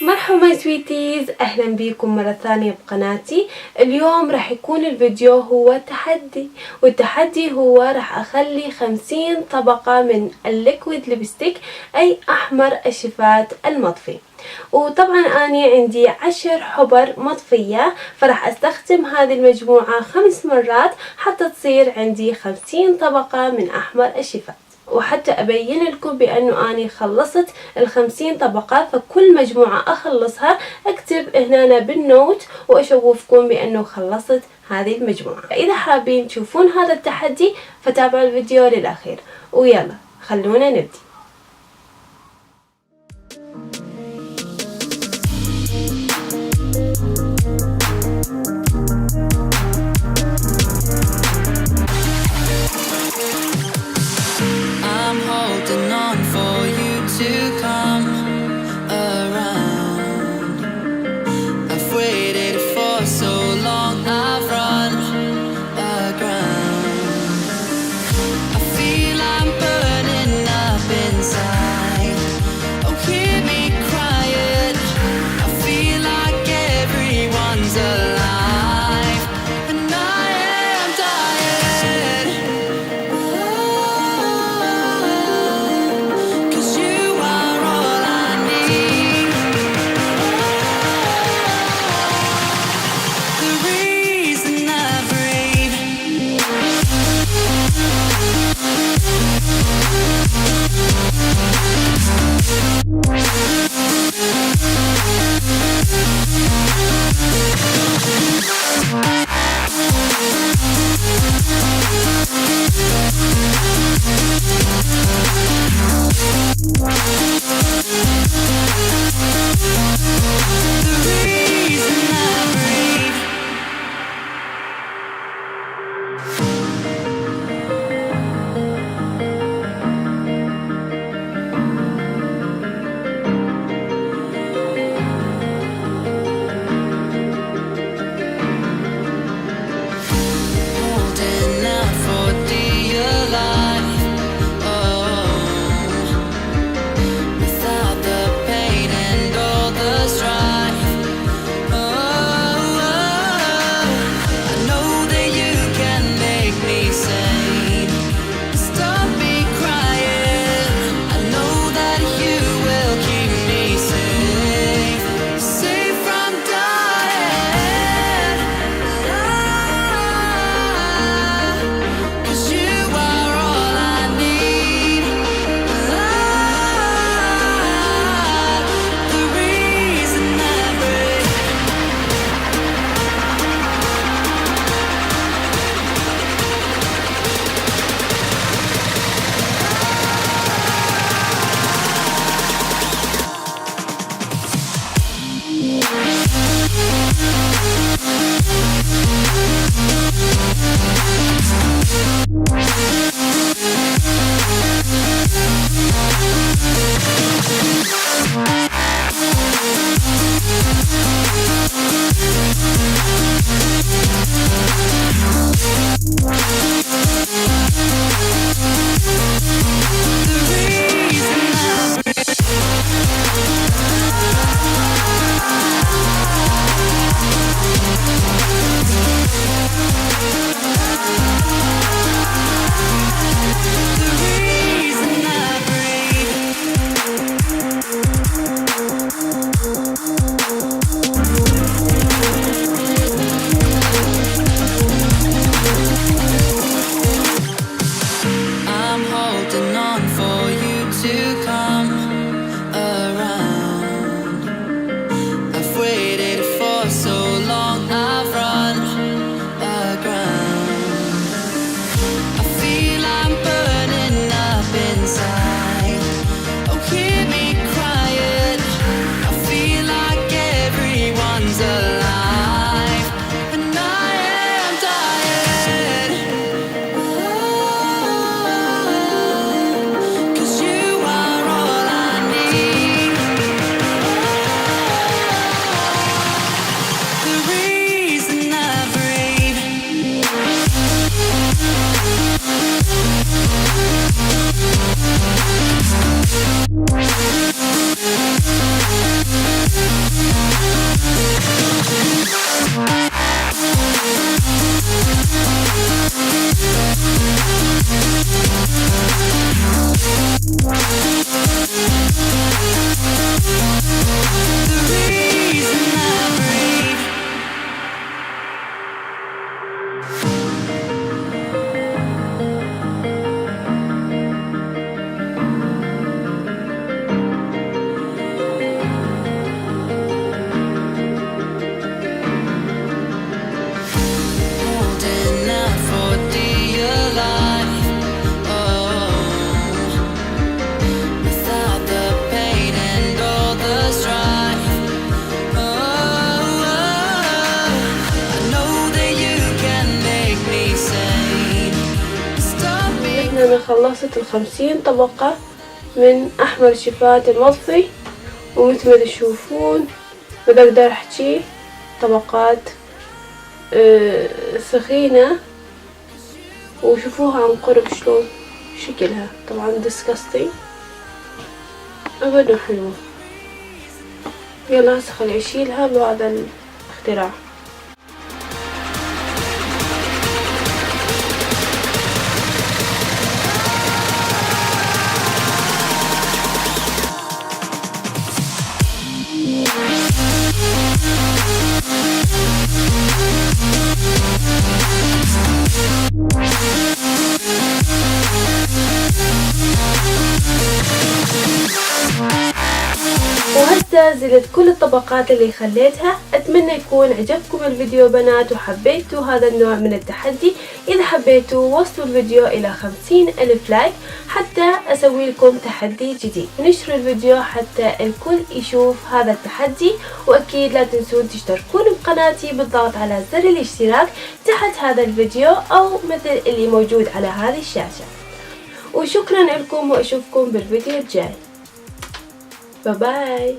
مرحبا ماي سويتيز، اهلا بيكم مرة ثانية بقناتي. اليوم راح يكون الفيديو هو تحدي، والتحدي هو راح اخلي 50 طبقة من الليكويد ليبستيك اي احمر الشفاه المطفي. وطبعا اني عندي 10 حبر مطفية، فراح استخدم هذه المجموعة 5 مرات حتى تصير عندي 50 طبقة من احمر الشفاه. وحتى أبين لكم بأنه أني خلصت 50 طبقة، فكل مجموعة أخلصها أكتب هنا بالنوت وأشوفكم بأنه خلصت هذه المجموعة. إذا حابين تشوفون هذا التحدي فتابعوا الفيديو للأخير، ويلا خلونا نبدأ. خلصت 50 طبقة من أحمر شفاه المطفي، ومثل ما تشوفون بقدر أحكي طبقات سخينة. وشوفوها عن قرب شلون شكلها، طبعا ديسكاستي ابدا حلوة. يلا هسه خلي اشيلها بهذا الاختراع. وهسه زلت كل الطبقات اللي خليتها. اتمنى يكون عجبكم الفيديو بنات وحبيتوا هذا النوع من التحدي. اذا حبيتوا وصلوا الفيديو الى 50,000 لايك حتى اسوي لكم تحدي جديد. نشروا الفيديو حتى الكل يشوف هذا التحدي، واكيد لا تنسون تشتركون بقناتي بالضغط على زر الاشتراك تحت هذا الفيديو او مثل اللي موجود على هذه الشاشة. وشكرا لكم واشوفكم بالفيديو الجاي. باي باي.